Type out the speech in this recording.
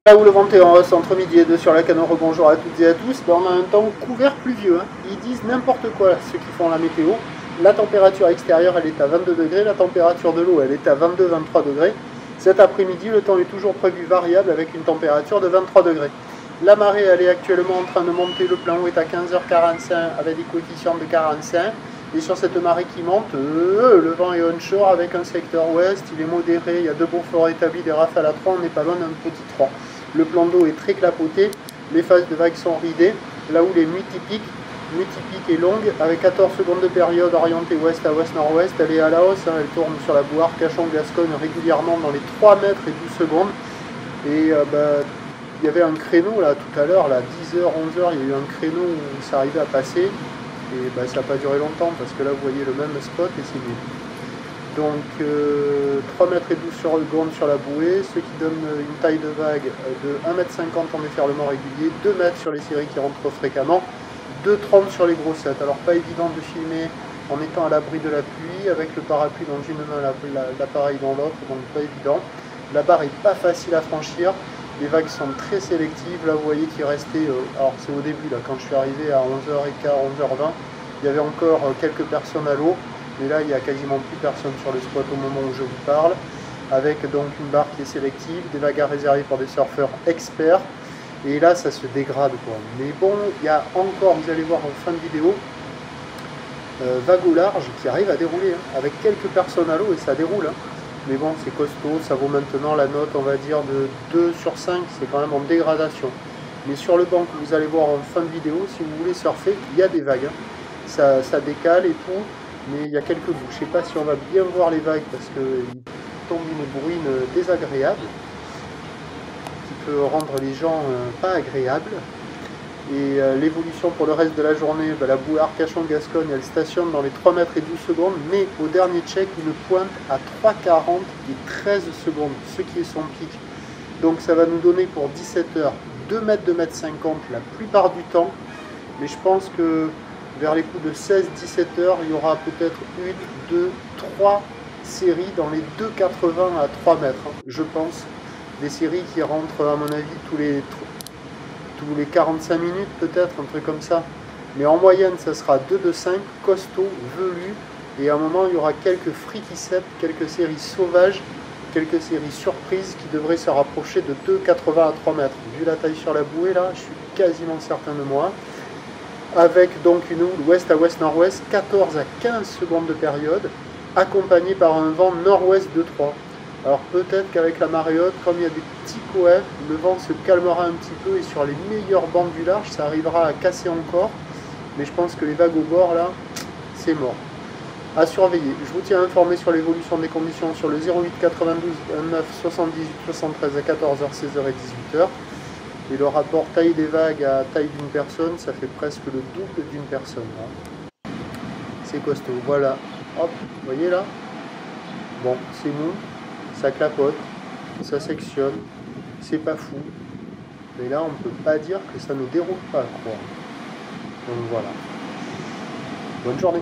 Là où le vent est en hausse entre midi et 2 sur la Canore, bonjour à toutes et à tous, ben on a un temps couvert pluvieux. Hein. Ils disent n'importe quoi ceux qui font la météo. La température extérieure elle est à 22 degrés, la température de l'eau elle est à 22-23 degrés. Cet après-midi le temps est toujours prévu variable avec une température de 23 degrés. La marée elle est actuellement en train de monter, le plan haut est à 15h45 avec des coefficients de 45. Et sur cette marée qui monte, le vent est onshore avec un secteur ouest, il est modéré, il y a de beaux forts établis, des rafales à 3, on n'est pas loin d'un petit 3. Le plan d'eau est très clapoté, les phases de vagues sont ridées, là où les nuits typiques est longue, avec 14 secondes de période orientée ouest à ouest-nord-ouest, elle est à la hausse, hein, elle tourne sur la boue Arcachon-Gascogne régulièrement dans les 3 mètres et 12 secondes. Et il y avait un créneau là tout à l'heure, là 10h, 11h, il y a eu un créneau où ça arrivait à passer. Et ça n'a pas duré longtemps parce que là vous voyez le même spot et c'est nul. Donc 3 mètres et 12 secondes sur la bouée, ce qui donne une taille de vague de 1,50 m en déferlement régulier, 2 mètres sur les séries qui rentrent fréquemment, 2,30 sur les grossettes. Alors pas évident de filmer en étant à l'abri de la pluie, avec le parapluie dans une main, l'appareil dans l'autre, donc pas évident. La barre est pas facile à franchir. Les vagues sont très sélectives, là vous voyez qu'il restait, alors c'est au début, là quand je suis arrivé à 11h15, 11h20, il y avait encore quelques personnes à l'eau, mais là il n'y a quasiment plus personne sur le spot au moment où je vous parle, avec donc une barre qui est sélective, des vagues à réserver pour des surfeurs experts, et là ça se dégrade quoi. Mais bon, il y a encore, vous allez voir en fin de vidéo, vague au large qui arrive à dérouler, hein, avec quelques personnes à l'eau et ça déroule. Hein. Mais bon, c'est costaud, ça vaut maintenant la note, on va dire, de 2 sur 5, c'est quand même en dégradation. Mais sur le banc que vous allez voir en fin de vidéo, si vous voulez surfer, il y a des vagues. Hein. Ça décale et tout, mais il y a quelques bouts. Je ne sais pas si on va bien voir les vagues, parce qu'il tombe une bruine désagréable, qui peut rendre les gens pas agréables. Et l'évolution pour le reste de la journée, la bouée Arcachon-Gascogne, elle stationne dans les 3 mètres et 12 secondes, mais au dernier check, une pointe à 3,40 et 13 secondes, ce qui est son pic. Donc ça va nous donner pour 17 h 2 mètres, 2 mètres 50 la plupart du temps, mais je pense que vers les coups de 16-17 h, il y aura peut-être 1, 2, 3 séries dans les 2,80 à 3 mètres, hein, je pense. Des séries qui rentrent, à mon avis, tous les 45 minutes peut-être, un truc comme ça. Mais en moyenne, ça sera 2 de 5, costaud, velu. Et à un moment, il y aura quelques friticeps, quelques séries sauvages, quelques séries surprises qui devraient se rapprocher de 2,80 à 3 mètres. Vu la taille sur la bouée, là, je suis quasiment certain de moi. Avec donc une houle ouest à ouest-nord-ouest, 14 à 15 secondes de période, accompagnée par un vent nord-ouest de 3. Alors peut-être qu'avec la marée haute, comme il y a des petits coefs, le vent se calmera un petit peu et sur les meilleures bandes du large, ça arrivera à casser encore. Mais je pense que les vagues au bord, là, c'est mort. À surveiller. Je vous tiens informé sur l'évolution des conditions sur le 08 92 9 78 73 à 14h, 16h et 18h. Et le rapport taille des vagues à taille d'une personne, ça fait presque le double d'une personne. C'est costaud. Voilà. Hop, vous voyez là? Bon, c'est mou. Ça clapote, ça sectionne, c'est pas fou. Mais là, on ne peut pas dire que ça ne déroule pas, quoi. Donc voilà. Bonne journée.